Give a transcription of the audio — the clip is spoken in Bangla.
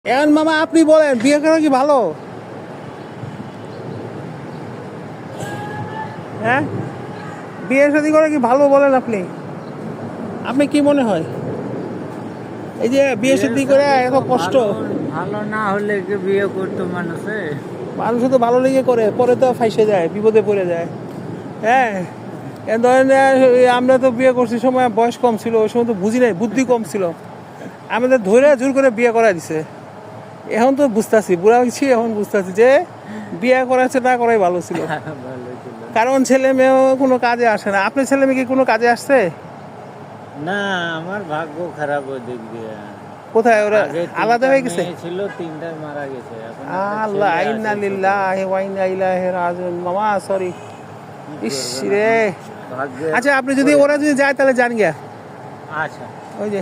এখন মামা আপনি বলেন বিয়ে করা কি ভালো? হ্যাঁ, বিয়ে শাদী করা কি ভালো বলেন আপনি? আপনি কি মনে হয় এই যে বিয়ে শাদী করে এত কষ্ট? ভালো না হলে কি বিয়ে করতো মানুষে? মানুষ তো ভালো লেগে করে, পরে তো ফাইসে যায়, বিপদে পড়ে যায়। হ্যাঁ, এ ধরেন আমরা তো বিয়ে করছি সময় বয়স কম ছিল, ওই সময় তো বুঝি নাই, বুদ্ধি কম ছিল, আমাদের ধরে জোর করে বিয়ে করা দিছে। এখন তো বুঝতেছি, বুড়া হয়েছি, এখন বুঝতেছি যে বিয়ে করাচ্ছে না করাই ভালো ছিল। ভালো ছিল কারণ ছেলে মেয়েও কোনো কাজে আসে না। আপনার ছেলে মেয়ে কি কোনো কাজে আসছে? না, আমার ভাগ্য খারাপ ওই দিক দিয়ে। কোথায় ওরা আগে আলাদা হয়ে গেছে? ছিল, তিনটাই মারা গেছে। এখন একটা আল্লাহ, ছেলে আছে, ইন্না ছোট। লিল্লাহি ওয়া ইন্না ইলাইহি রাজিউন। মামা সরি। কি ইস করবেন রে। এখন? ভাগ্যে আচ্ছা, আপনি যদি ওরা যদি যায় তাহলে জান গিয়া আচ্ছা। ওই যে